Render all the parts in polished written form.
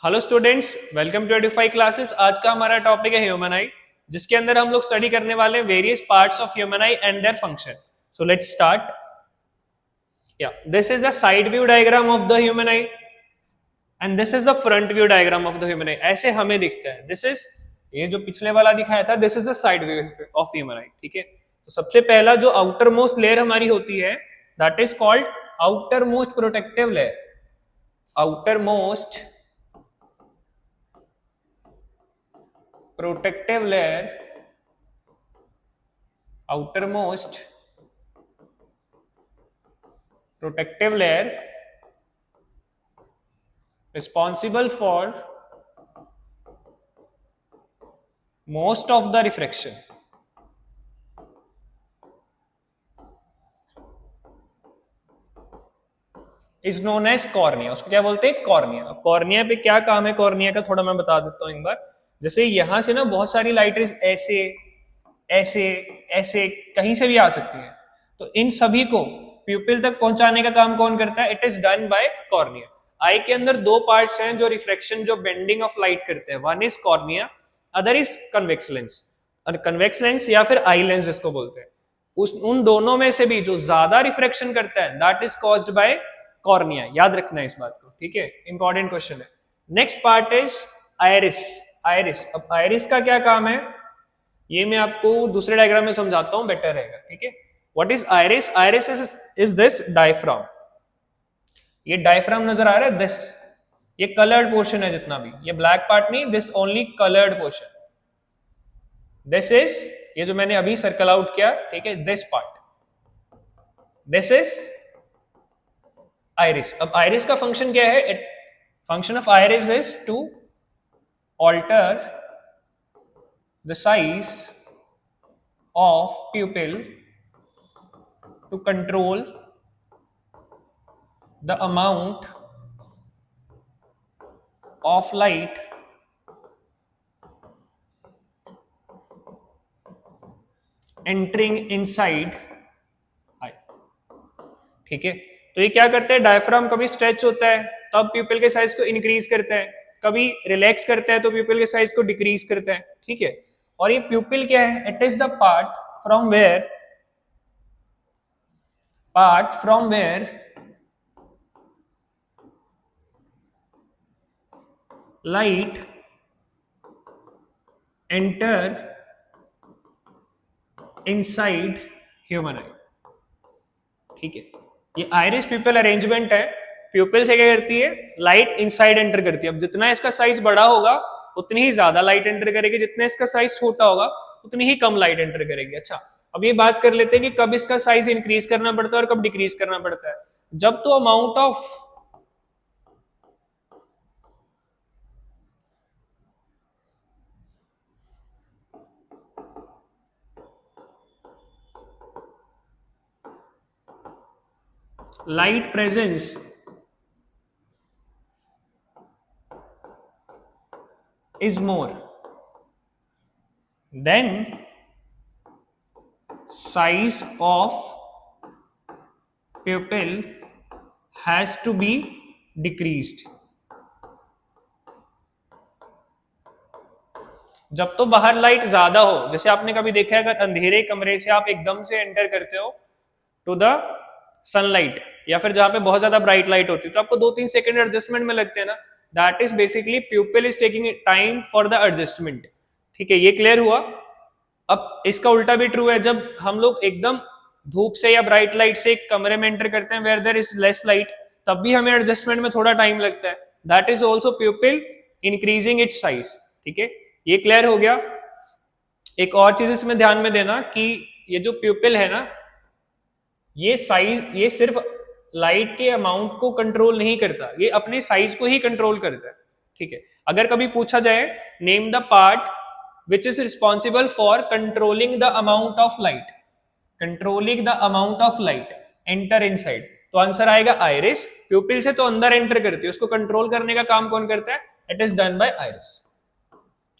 Hello students, welcome to Edufy classes. आज का हमारा टॉपिक है ह्यूमन आई, जिसके अंदर हम लोग स्टडी करने वाले various parts of human eye and their function. So let's start. Yeah this is the side view diagram of the human eye and this is the front view diagram of the human eye. ऐसे हमें दिखता है। This is, ये जो पिछले वाला दिखाया था, this is the side view of human आई। ठीक है, तो सबसे पहला जो आउटर मोस्ट लेयर हमारी होती है, that is called outer most protective layer. Outer most protective layer, outermost protective layer responsible for most of the refraction is known as cornea। उसको क्या बोलते हैं? कॉर्निया। कॉर्निया पे क्या काम है कॉर्निया का, थोड़ा मैं बता देता हूं एक बार। जैसे यहां से ना बहुत सारी लाइट रेज ऐसे ऐसे ऐसे कहीं से भी आ सकती है, तो इन सभी को प्यूपिल तक पहुंचाने का काम कौन करता है? It is done by cornea. Eye के अंदर दो पार्ट्स हैं जो रिफ्लेक्शन, जो बेंडिंग ऑफ लाइट करते हैं। One is cornea, other is convex lens. और कन्वेक्स लेंस या फिर आई लेंस जिसको बोलते हैं, उन दोनों में से भी जो ज्यादा रिफ्लेक्शन करता है, that is caused by cornea. याद रखना है इस बात को, ठीक है, इंपॉर्टेंट क्वेश्चन है। Next part is iris. Iris, अब आयरिस का क्या काम है ये मैं आपको दूसरे डायग्राम में समझाता हूं, बेटर रहेगा। ठीक है, what is iris? Iris is this diaphragm. ये डायफ्राम नजर आ रहा है, दिस, ये कलर्ड पोर्शन है जितना भी, ये ब्लैक पार्ट नहीं, this only coloured portion. This is, ये जो मैंने अभी सर्कल आउट किया, ठीक है, this part, this is iris. अब आइरिस का फंक्शन क्या है? Function of iris is to alter the size of pupil to control the amount of light entering inside eye। ठीक है, तो ये क्या करते हैं? डायफ्राम कभी स्ट्रेच होता है तब प्यूपिल के साइज को इंक्रीज करता है, कभी रिलैक्स करता है तो प्यूपिल के साइज को डिक्रीज करता है। ठीक है, और ये प्यूपिल क्या है? It is the part from where light enter inside human eye। ठीक है, ये आइरिस प्यूपिल अरेंजमेंट है। प्यूपिल से क्या करती है? लाइट इनसाइड एंटर करती है। अब जितना इसका साइज बड़ा होगा उतनी ही ज्यादा लाइट एंटर करेगी, जितना इसका साइज छोटा होगा उतनी ही कम लाइट एंटर करेगी। अच्छा, अब ये बात कर लेते हैं कि कब इसका साइज इंक्रीज करना पड़ता है और कब डिक्रीज करना पड़ता है। जब तो amount of light presence is more, then size of pupil has to be decreased। जब तो बाहर लाइट ज्यादा हो, जैसे आपने कभी देखा है, अगर अंधेरे कमरे से आप एकदम से एंटर करते हो टू द सनलाइट, या फिर जहां पे बहुत ज्यादा ब्राइट लाइट होती है, तो आपको 2-3 सेकंड एडजस्टमेंट में लगते हैं ना। That is basically प्यूपिल is taking time for the adjustment. ठीक है, ये क्लियर हुआ। अब इसका उल्टा भी ट्रू है। जब हम लोग एकदम धूप से या ब्राइट लाइट से एक कमरे में एंटर करते हैं where there is less light, तब भी हमें एडजस्टमेंट में थोड़ा टाइम लगता है। That is also pupil increasing its size. ठीक है, ये क्लियर हो गया। एक और चीज इसमें ध्यान में देना कि ये जो प्यूपिल है ना, ये साइज, ये सिर्फ लाइट के अमाउंट को कंट्रोल नहीं करता, ये अपने साइज को ही कंट्रोल करता है। ठीक है, अगर कभी पूछा जाए name the part which is responsible for controlling the amount of light, controlling the amount of light enter inside, तो आंसर आएगा आइरिस। प्यूपिल से तो अंदर एंटर करती है, उसको कंट्रोल करने का काम कौन करता है? It is done bye iris.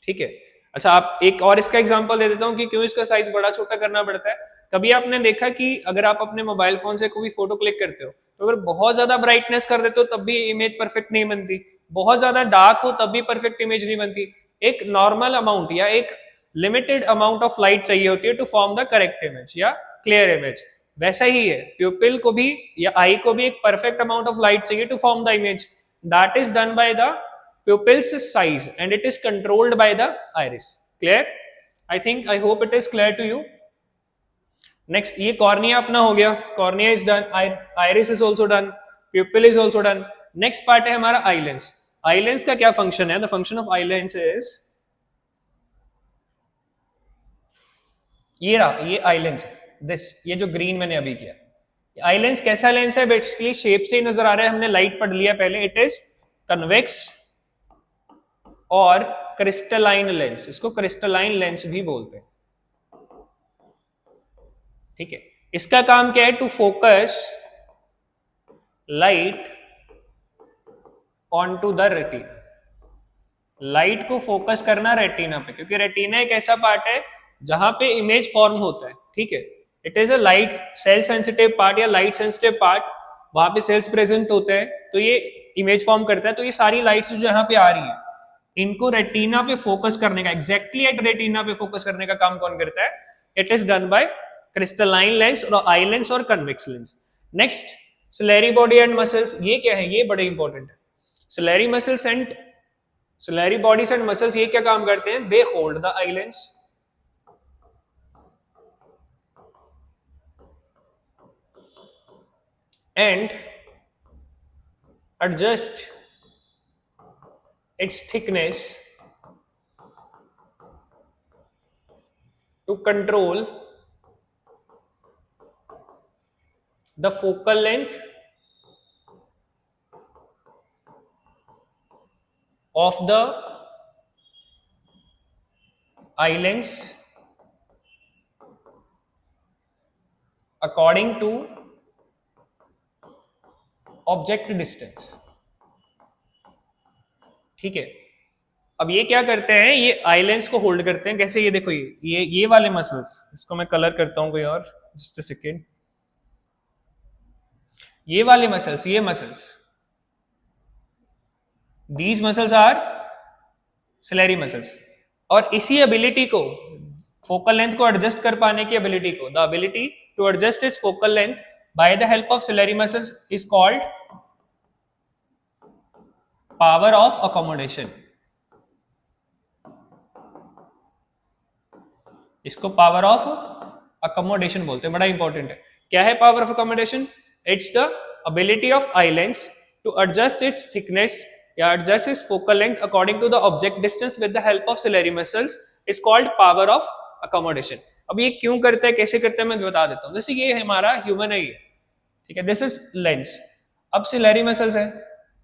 ठीक है, अच्छा, आप एक और इसका एग्जांपल दे देता हूं कि क्यों इसका साइज बड़ा छोटा करना पड़ता है। कभी आपने देखा कि अगर आप अपने मोबाइल फोन से कोई फोटो क्लिक करते हो, तो अगर बहुत ज्यादा ब्राइटनेस कर देते हो तब भी इमेज परफेक्ट नहीं बनती। बहुत ज्यादा डार्क हो तब भी परफेक्ट इमेज नहीं बनती, एक नॉर्मल अमाउंट या एक लिमिटेड अमाउंट ऑफ लाइट चाहिए होती है to form the correct image या क्लियर इमेज। वैसा ही है प्यूपिल को भी या आई को भी एक परफेक्ट अमाउंट ऑफ लाइट चाहिए to form the image, that is done by the pupils size and it is controlled by the iris. Clear? I think, I hope it is clear to you. Next, ये cornea अपना हो गया, cornea is done, iris is also done, pupil is also done. Next part है हमारा eye lens. Eye lens का क्या function है? The function of eye lens is ये रहा, ये eye lens है, this, ये जो green मैंने अभी किया। eye lens कैसा लेंस है? बेसिकली शेप से ही नजर आ रहा है, हमने लाइट पढ़ लिया पहले, इट इज कन्वेक्स और क्रिस्टलाइन लेंस, इसको क्रिस्टलाइन लेंस भी बोलते हैं, ठीक है। इसका काम क्या है? To focus light on to the retina, light को फोकस करना रेटिना पे, क्योंकि रेटिना एक ऐसा पार्ट है जहां पे इमेज फॉर्म होता है, ठीक है। It is a light cell sensitive part या लाइट सेंसिटिव पार्ट, वहां पे सेल्स प्रेजेंट होते हैं तो ये इमेज फॉर्म करता है। तो ये सारी लाइट्स जो यहाँ पे आ रही है, इनको रेटिना पे फोकस करने का, एग्जैक्टली एट रेटिना पे फोकस करने का काम कौन करता है? It is done by crystalline lens और आई लेंस और convex lens. Next, ciliary body and muscles, ये क्या है? ये बड़े इंपॉर्टेंट है। Ciliary muscles and ciliary bodies and muscles ये क्या काम करते हैं? They hold the eye lens and adjust its thickness to control the focal length of the eye lens according to object distance, ठीक है। अब ये क्या करते हैं? ये आई लेंस को होल्ड करते हैं, कैसे? ये देखो, ये वाले मसल्स, इसको मैं कलर करता हूं कोई और, जस्ट अ सेकेंड। ये वाले मसल्स, ये muscles, these muscles are ciliary muscles, और इसी एबिलिटी को, फोकल लेंथ को एडजस्ट कर पाने की एबिलिटी को, द एबिलिटी टू एडजस्ट इस focal length by the help of ciliary muscles is called power of accommodation. इसको power of accommodation बोलते हैं, बड़ा इंपॉर्टेंट है। क्या है power of accommodation? It's the ability of eye lens to adjust its thickness या adjust its focal length according to the object distance with the help of ciliary muscles is called power of accommodation. अब ये क्यों करता है, कैसे करता है, मैं बता देता हूं। जैसे ये हमारा ह्यूमन आई है, ठीक है, दिस इज लेंस। अब सिलेरी मसल्स है,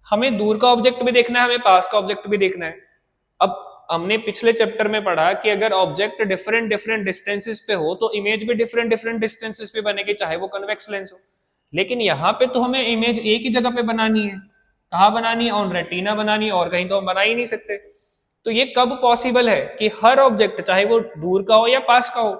हमें दूर का ऑब्जेक्ट भी देखना है, हमें पास का ऑब्जेक्ट भी देखना है। अब हमने पिछले चैप्टर में पढ़ा कि अगर ऑब्जेक्ट डिफरेंट डिफरेंट डिस्टेंसेस पे हो तो इमेज भी डिफरेंट डिफरेंट डिस्टेंसेस पे बनेगी, चाहे वो कन्वेक्स लेंस हो। लेकिन यहाँ पे तो हमें इमेज एक ही जगह पे बनानी है, कहाँ बनानी है? ऑन रेटिना बनानी है, और कहीं तो हम बना ही नहीं सकते। तो ये कब पॉसिबल है कि हर ऑब्जेक्ट, चाहे वो दूर का हो या पास का हो,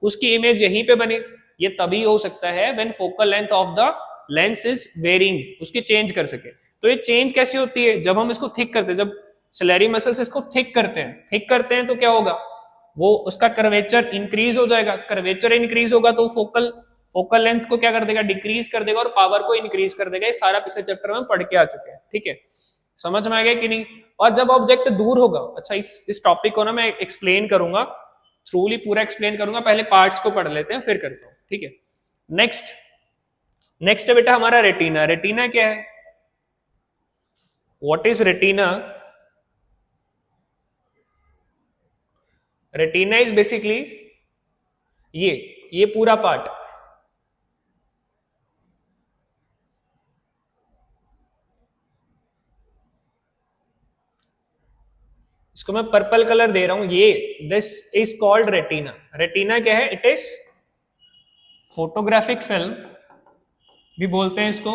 उसकी इमेज यहीं पे बने? ये तभी हो सकता है when focal length of the lens is varying, उसकी चेंज कर सके। तो ये चेंज कैसी होती है? जब हम इसको थिक करते हैं, जब सिलेरी मसल्स इसको थिक करते हैं तो क्या होगा? वो उसका कर्वेचर इंक्रीज हो जाएगा, कर्वेचर इंक्रीज होगा तो फोकल लेंथ को क्या कर देगा? डिक्रीज कर देगा और पावर को इंक्रीज कर देगा। ये सारा पिछले चैप्टर में पढ़ के आ चुके हैं, ठीक है, समझ में आ गया कि नहीं? और जब ऑब्जेक्ट दूर होगा, अच्छा इस टॉपिक को ना मैं एक्सप्लेन करूंगा, थ्रूली पूरा एक्सप्लेन करूंगा, पहले पार्ट्स को पढ़ लेते हैं फिर करता हूं, ठीक है। नेक्स्ट है बेटा हमारा रेटिना। रेटिना क्या है? What is retina? Retina is basically ये पूरा पार्ट, इसको मैं पर्पल कलर दे रहा हूं, ये this is called retina. Retina क्या है? इट इज फोटोग्राफिक फिल्म भी बोलते हैं इसको,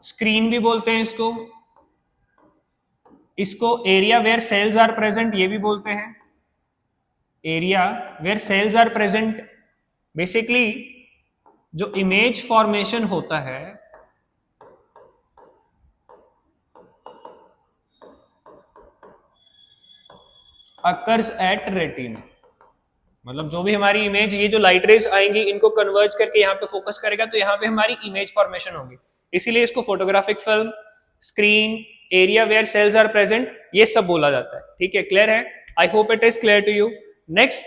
स्क्रीन भी बोलते हैं इसको area where cells are present ये भी बोलते हैं, area where cells are present. Basically जो इमेज फॉर्मेशन होता है अकर्स एट रेटिना, मतलब जो भी हमारी इमेज, ये जो लाइट रेज आएंगी इनको कन्वर्ज करके यहाँ पे फोकस करेगा, तो यहाँ पे हमारी इमेज फॉर्मेशन होगी। इसीलिए इसको photographic film, screen, area where cells are present, ये सब बोला जाता है। ठीक है, क्लियर है? I hope it is clear to you. Next,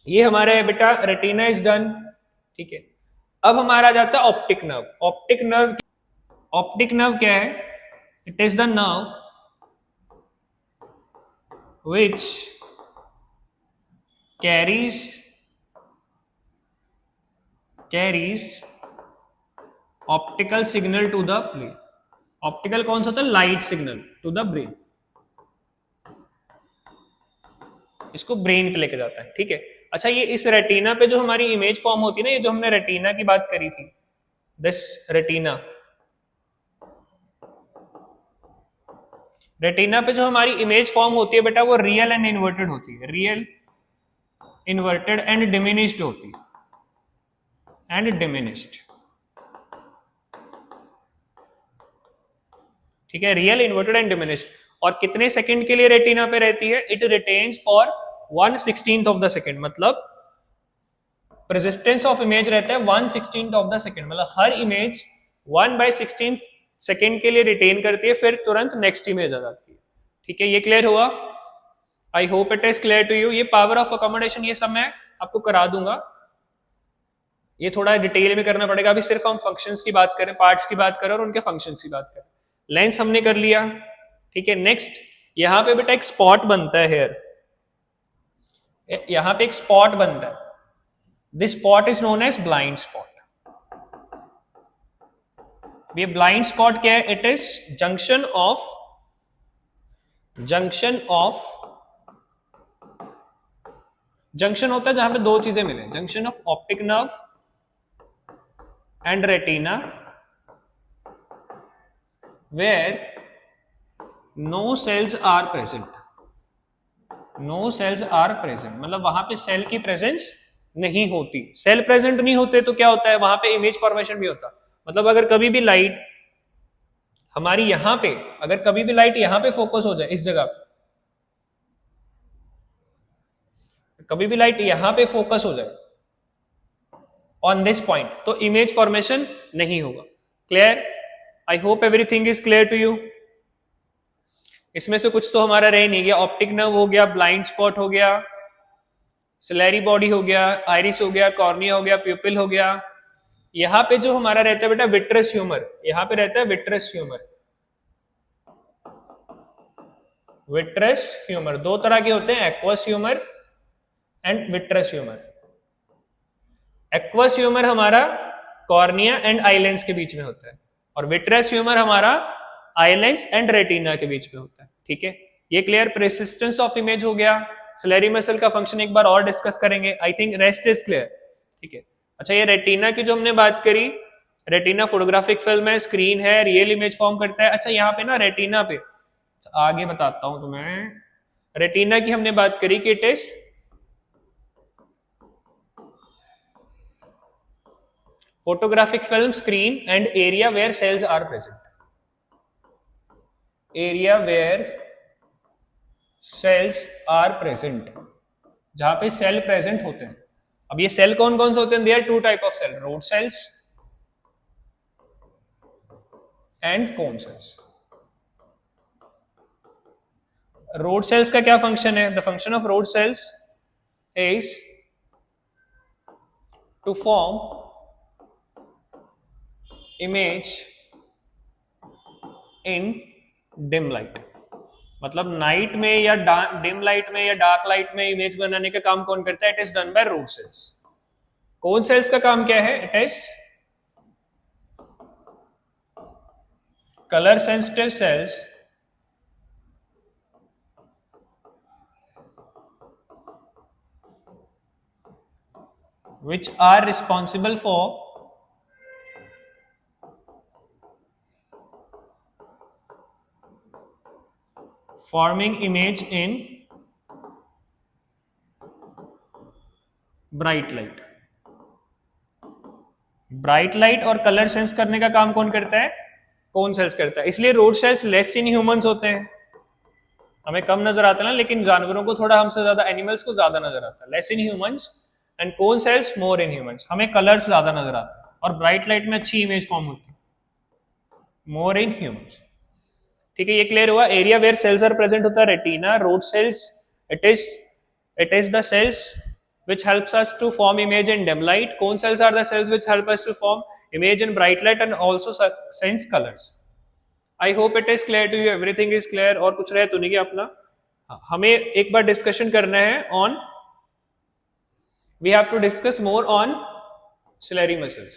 ये हमारे बेटा रेटिना इज डन। ठीक है, अब हमारा जाता है ऑप्टिक नर्व। ऑप्टिक नर्व क्या है? It is the nerve which carries optical signal to the brain। Optical कौन सा होता है? Light signal to the brain, इसको ब्रेन पे लेके जाता है। ठीक है, अच्छा ये इस रेटिना पे जो हमारी इमेज फॉर्म होती है ना, ये जो हमने रेटिना की बात करी थी, दिस रेटिना, रेटिना पे जो हमारी इमेज फॉर्म होती है बेटा, वो रियल एंड इन्वर्टेड होती है। रियल, इन्वर्टेड एंड डिमिनिश्ड होती है, एंड डिमिनिश्ड। ठीक है, रियल, इन्वर्टेड एंड डिमिनिश्ड। और कितने सेकंड के लिए रेटिना पे रहती है? It retains for 1/16 of the second, मतलब परसिस्टेंस ऑफ इमेज रहता है 1/16 ऑफ द सेकंड, मतलब हर इमेज 1/16 सेकेंड के लिए रिटेन करती है, फिर तुरंत नेक्स्ट इमेज आ जाती है। ठीक है, ये क्लियर हुआ? I hope it is clear to you. ये पावर ऑफ अकोमोडेशन ये सब मैं आपको करा दूंगा, ये थोड़ा डिटेल में करना पड़ेगा। अभी सिर्फ हम फंक्शंस की बात करें, पार्ट्स की बात करें और उनके फंक्शंस की बात करें। लेंस हमने कर लिया। ठीक है, नेक्स्ट यहां पे बेटा एक स्पॉट बनता है हेयर, यहां पे एक स्पॉट बनता है, this spot is known as blind spot. ये ब्लाइंड स्पॉट क्या है? इट इज जंक्शन होता है जहां पे दो चीजें मिले, junction of optic nerve and retina, where no cells are present. No cells are present मतलब वहां पे सेल की प्रेजेंस नहीं होती। सेल प्रेजेंट नहीं होते तो क्या होता है? वहां पे इमेज फॉर्मेशन भी होता। मतलब अगर कभी भी लाइट हमारी यहां पे, अगर कभी भी लाइट यहां पे फोकस हो जाए, इस जगह पे कभी भी लाइट यहां पे फोकस हो जाए ऑन दिस पॉइंट, तो इमेज फॉर्मेशन नहीं होगा। Clear? I hope everything is clear to you. इसमें से कुछ तो हमारा रह नहीं गया। ऑप्टिक नर्व हो गया, ब्लाइंड स्पॉट हो गया, सिलेरी बॉडी हो गया, आइरिस हो गया, कॉर्निया हो गया, प्यूपिल हो गया। यहां पे जो हमारा रहता है बेटा विट्रस ह्यूमर, यहां पे रहता है विट्रस ह्यूमर। विट्रस ह्यूमर दो तरह के होते हैं, aqueous humour and vitreous humour. Aqueous humour हमारा कॉर्निया एंड आईलेंस के बीच में होता है, और विट्रस ह्यूमर हमारा आईलेंस एंड रेटिना के बीच में होता है। ठीक है, ये क्लियर? परसिस्टेंस ऑफ इमेज हो गया। सिलेरी मसल का फंक्शन एक बार और डिस्कस करेंगे। I think rest is clear. ठीक है, अच्छा ये रेटिना की जो हमने बात करी, रेटिना फोटोग्राफिक फिल्म है, स्क्रीन है, रियल इमेज फॉर्म करता है। अच्छा यहाँ पे ना रेटिना पे आगे बताता हूं तुम्हें। रेटिना की हमने बात करी कि it is photographic film, screen and area where cells are present, area where cells are present, जहां पे सेल प्रेजेंट होते हैं। अब ये सेल कौन कौन से होते हैं? There two type of cell, rod cells and cone cells. Rod cells का क्या फंक्शन है? The function of rod cells is to form image in dim light. मतलब नाइट में या डिम लाइट में या डार्क लाइट में इमेज बनाने का काम कौन करता है? It is done by rod cells. Cone cells का काम क्या है? It is colour sensitive cells which are responsible for forming image in bright light. Bright light और कलर सेंस करने का काम कौन करता है? कोन सेल्स करता है। इसलिए rod cells less in humans होते हैं, हमें कम नजर आता है ना, लेकिन जानवरों को थोड़ा हमसे ज्यादा, एनिमल्स को ज्यादा नजर आता है, less in humans and cone sales more in humans. हमें कलर्स ज्यादा नजर आते हैं और ब्राइट लाइट में अच्छी इमेज फॉर्म होती है, मोर इन ह्यूमंस। ठीक है, ये क्लियर हुआ। Area where cells are present होता है retina, rod cells, it is the cells which helps us to form image in dim light. Cone cells are the cells which help us to form image in bright light and also sense colors. I hope it is clear to you, everything is clear। और कुछ रहे तो नहीं कि अपना हमें एक बार discussion करना है on, we have to discuss more on ciliary muscles।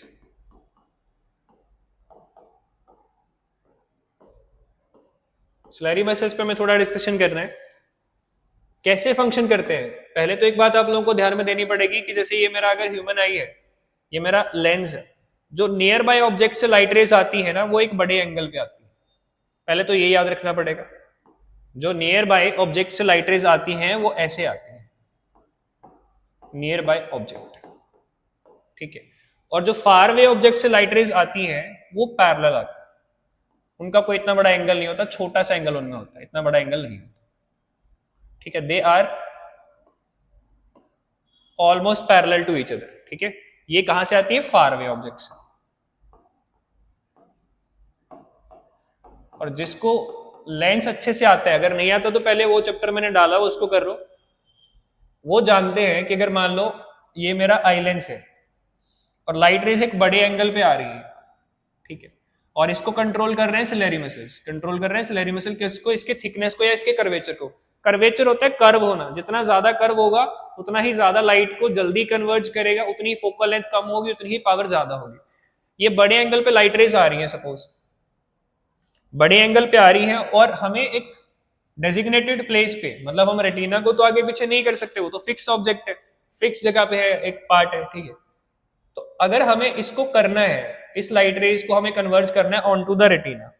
ciliary muscles पे हमें थोड़ा डिस्कशन करना है, कैसे फंक्शन करते हैं। पहले तो एक बात आप लोगों को ध्यान में देनी पड़ेगी कि जैसे ये मेरा अगर ह्यूमन आई है, ये मेरा लेंस है, जो नियर बाय ऑब्जेक्ट से लाइट रेज आती है ना, वो एक बड़े एंगल पे आती है। पहले तो ये याद रखना पड़ेगा, जो नियर बाय ऑब्जेक्ट से लाइट रेज आती हैं वो ऐसे आती हैं, नियर बाय ऑब्जेक्ट। ठीक है, और जो फार वे ऑब्जेक्ट से लाइट रेज आती हैं वो पैरेलल आती है, उनका कोई इतना बड़ा एंगल नहीं होता, छोटा सा एंगल उनमें होता है, इतना बड़ा एंगल नहीं होता। ठीक है, they are almost parallel to each other. ठीक है, ये कहां से आती है, फार अवे ऑब्जेक्ट से। और जिसको लेंस अच्छे से आता है, अगर नहीं आता तो पहले वो चैप्टर मैंने डाला उसको कर लो, वो जानते हैं कि अगर मान लो ये मेरा आई लेंस है और लाइट रेज एक बड़े एंगल पे आ रही है, ठीक है, और इसको कंट्रोल कर रहे हैं सिलेरी मसल्स, कंट्रोल कर रहे हैं सिलेरी मसल किसको, इसके थिकनेस को या इसके कर्वेचर को। कर्वेचर होता है कर्व होना, जितना ज्यादा कर्व होगा उतना ही ज्यादा लाइट को जल्दी कन्वर्ज करेगा, उतनी फोकल लेंथ कम होगी, उतनी ही पावर ज्यादा होगी। ये बड़े एंगल पे लाइट रेज आ रही है, सपोज बड़े एंगल पे आ रही है और हमें एक डेजिग्नेटेड प्लेस पे, मतलब हम रेटिना को तो आगे पीछे नहीं कर सकते, वो तो फिक्स ऑब्जेक्ट है, फिक्स जगह पे है, एक पार्ट है। ठीक है, तो अगर हमें इसको करना है, इस लाइट रेज को हमें कन्वर्ज करना है on to the retina,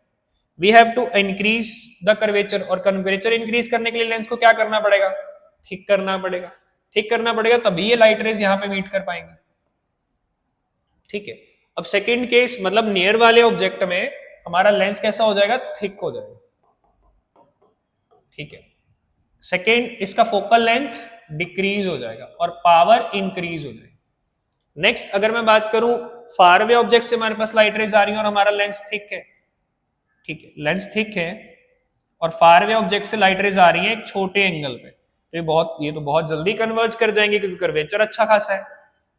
we have to increase the curvature. और कर्वेचर इंक्रीज करने के लिए लेंस को क्या करना पड़ेगा, थिक करना पड़ेगा, थिक करना पड़ेगा, तभी ये लाइट रेज यहां पे मीट कर पाएंगे। ठीक है, अब सेकंड केस, मतलब नियर वाले ऑब्जेक्ट में हमारा लेंस कैसा हो जाएगा, थिक हो जाएगा। ठीक है, सेकेंड, इसका फोकल लेंथ डिक्रीज हो जाएगा और पावर इंक्रीज हो जाएगी। नेक्स्ट, अगर मैं बात करूं फार अवे ऑब्जेक्ट से हमारे पास लाइट रेज आ रही है और हमारा लेंस थिक है, ठीक है, लेंस थिक है और फार अवे ऑब्जेक्ट से लाइट रेज आ रही है एक छोटे एंगल पे, तो ये तो बहुत जल्दी कन्वर्ज कर जाएंगे क्योंकि कर्वेचर अच्छा खासा है।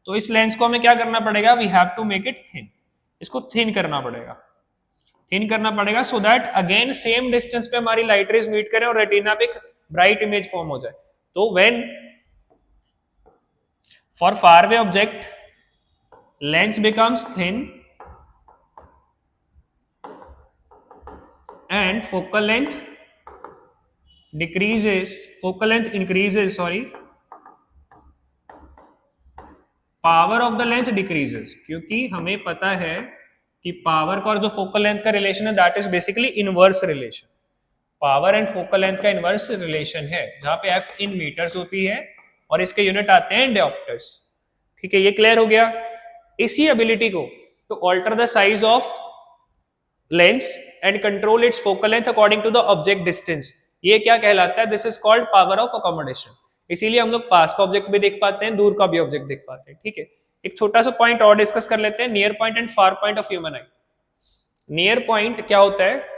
तो इस लेंस को हमें क्या करना पड़ेगा, we have to make it thin, इसको थिन करना पड़ेगा, थिन करना पड़ेगा, so that again same distance पे हमारी लाइट रेज मीट करें और रेटिना पे एक ब्राइट इमेज फॉर्म हो जाए। तो when for far away object lens becomes thin and focal length increases, power of the lens decreases, क्योंकि हमें पता है कि पावर का और जो फोकल लेंथ का रिलेशन है that is basically inverse relation, power and focal length का इनवर्स रिलेशन है, जहां पे f इन मीटर्स होती है और इसके यूनिट आते हैं डायोप्टर्स। ठीक है, ये क्लियर हो गया। इसी एबिलिटी को to alter the size of lens and control its focal length according to the object distance, ये क्या कहलाता है, this is called power of accommodation. इसीलिए हम लोग पास का ऑब्जेक्ट भी देख पाते हैं, दूर का भी ऑब्जेक्ट देख पाते हैं। ठीक है, एक छोटा सा पॉइंट और डिस्कस कर लेते हैं, near point and far point of human I. Near point क्या होता है,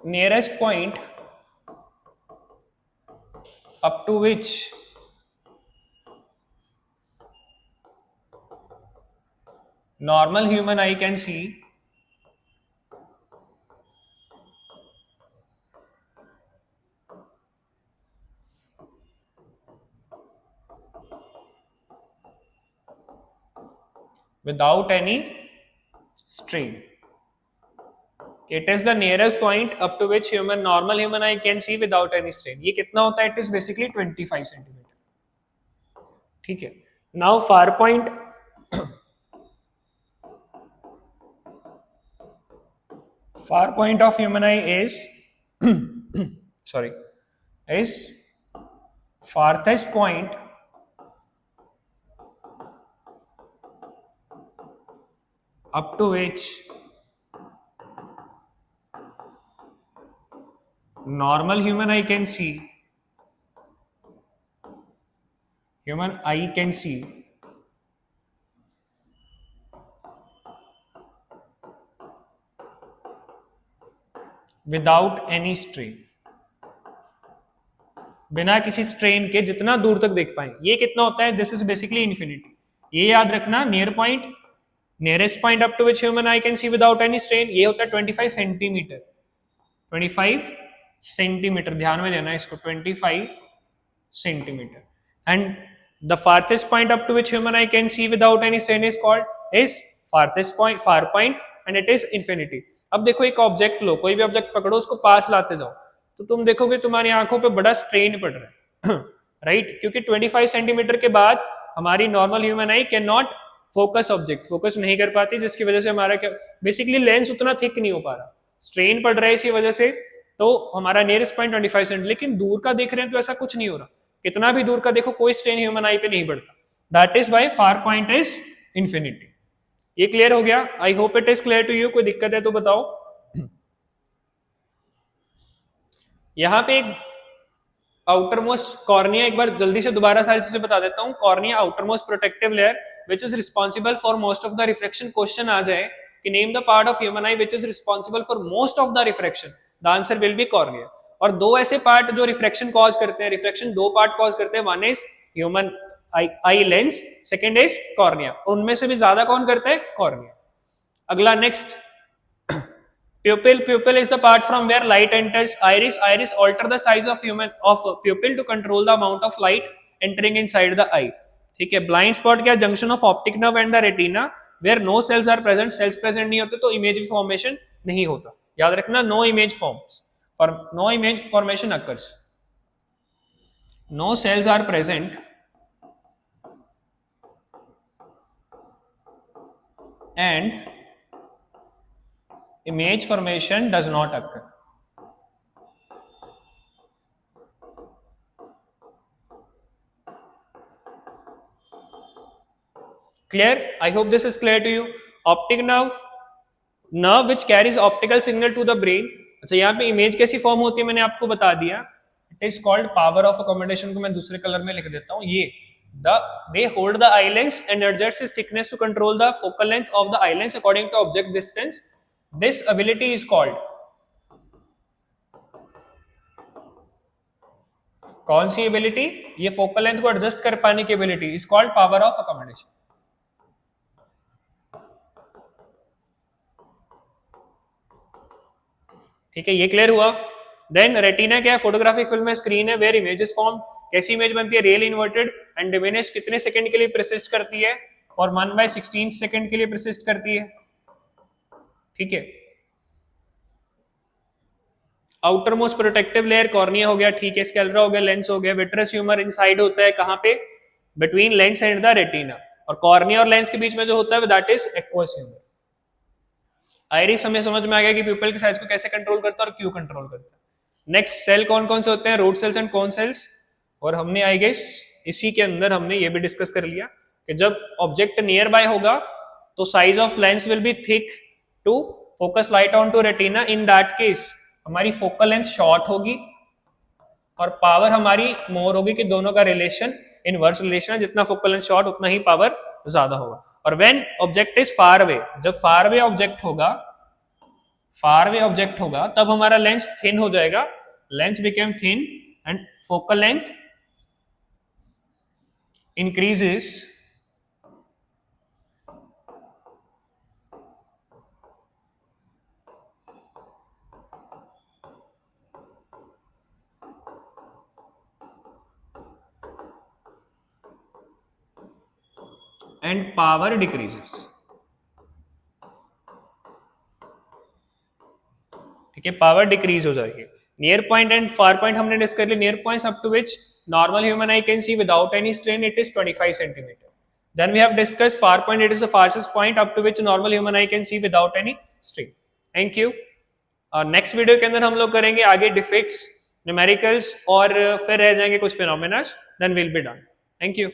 nearest point up to which normal human eye can see without any strain. It is the nearest point up to which normal human eye can see without any strain. ये कितना होता है, it is basically 25 centimetre. ठीक है, now far point far point of human eye is is farthest point up to which normal human eye can see without any strain, बिना किसी strain के जितना दूर तक देख पाए। ये कितना होता है? This is basically infinity. ये याद रखना, near point, nearest point up to which human eye can see without any strain, ये होता है 25 सेंटीमीटर। 25 सेंटीमीटर, ध्यान में देना इसको, 25 centimetre. And the farthest point up to which human eye can see without any strain is called is farthest point, far point, and it is infinity. अब देखो एक ऑब्जेक्ट लो, कोई भी ऑब्जेक्ट पकड़ो, उसको पास लाते जाओ, तो तुम देखोगे तुम्हारी आंखों पे बड़ा स्ट्रेन पड़ रहा है राइट क्योंकि 25 सेंटीमीटर के बाद हमारी normal human eye can not focus object, focus नहीं कर पाती, जिसकी वजह से हमारा क्या बेसिकली लेंस उतना थिक नहीं हो पा रहा, स्ट्रेन पड़ रहा है इसी वजह से। तो हमारा नियरेस्ट पॉइंट 25 सेंट, लेकिन दूर का देख रहे हैं तो ऐसा कुछ नहीं हो रहा, कितना भी दूर का देखो कोई स्ट्रेन ह्यूमन आई पे नहीं पड़ता। That is why far point is infinity. ये क्लियर हो गया? I hope it is clear to you. कोई दिक्कत है तो बताओ। यहां पे एक आउटर मोस्ट कॉर्निया, एक बार जल्दी से दोबारा सारी चीजें बता देता हूं। Cornea outermost protective layer which is responsible for most of the reflection. Question आ जाए कि name the part of human eye which is responsible for most of the reflection, the answer will be cornea. और दो ऐसे part जो reflection cause करते हैं, reflection दो पार्ट कॉज करते हैं, one is human eye lens, second is cornea. उनमें से भी ज्यादा कौन करता है? कॉर्निया। अगला next, pupil. Pupil is the part from where light enters. Iris. Iris alter the size of pupil to control the amount of light entering inside the eye. ठीक है। blind spot क्या? junction of optic nerve and the retina where no cells are present. cells present नहीं होते तो image formation नहीं होता, याद रखना। no image forms, or no image formation occurs. no cells are present and image formation does not occur. Clear? I hope this is clear to you. Optic nerve which carries optical signal to the brain. अच्छा, यहाँ पे image कैसी form होती है मैंने आपको बता दिया। It is called power of accommodation, को मैं दूसरे कलर में लिख देता हूँ। ये they hold the eye lens and adjust its thickness to control the focal length of the eye lens according to object distance. This ability is called, कौन सी ability? ये फोकल लेंथ को एडजस्ट कर पाने की ability is called power of accommodation. ठीक है, ये clear हुआ। देन रेटिना क्या है? फोटोग्राफिक फिल्म में स्क्रीन है वेयर इमेजेस फॉर्म। कैसी इमेज बनती है? Real inverted and diminish. कितने सेकंड के लिए परसिस्ट करती है? और 1/16 सेकंड के लिए परसिस्ट करती है। ठीक है। Outer most protective layer cornea हो गया, ठीक है, स्कैलेरा हो गया, लेंस हो गया। विट्रस ह्यूमर इनसाइड होता है कहां पे? Between lens and the retina. और कॉर्निया और लेंस के बीच में जो होता है that is aqueous humour. Iris हमें समझ में आ गया कि प्यूपिल के साइज को कैसे कंट्रोल करता है और क्यों कंट्रोल करता है। नेक्स्ट, सेल कौन कौन से होते हैं? Rod cells and cone cells. और हमने आई गेस इसी के अंदर हमने ये भी डिस्कस कर लिया कि जब ऑब्जेक्ट नियर बाय होगा तो size of lens will be thick to focus light on to retina. In that case हमारी फोकल लेंथ शॉर्ट होगी और पावर हमारी मोर होगी, कि दोनों का रिलेशन इनवर्स रिलेशन है, जितना फोकल लेंथ शॉर्ट उतना ही पावर ज्यादा होगा। और when object is far away, जब फार अवे ऑब्जेक्ट होगा तब हमारा लेंस थिन हो जाएगा, lens became thin and focal length increases and power decreases. ठीक है, पावर डिक्रीज हो जाएगी। Near point and far point हमने डिस्कस कर लिया। Near points up to which normal human eye can see without any strain, it is 25 centimeter. Then we have discussed far point, it is the farthest point up to which normal human eye can see without any strain. Thank you. Next video के अंदर हम लोग करेंगे आगे defects, numericals और फिर रह जाएंगे कुछ phenomena, then will be done. Thank you.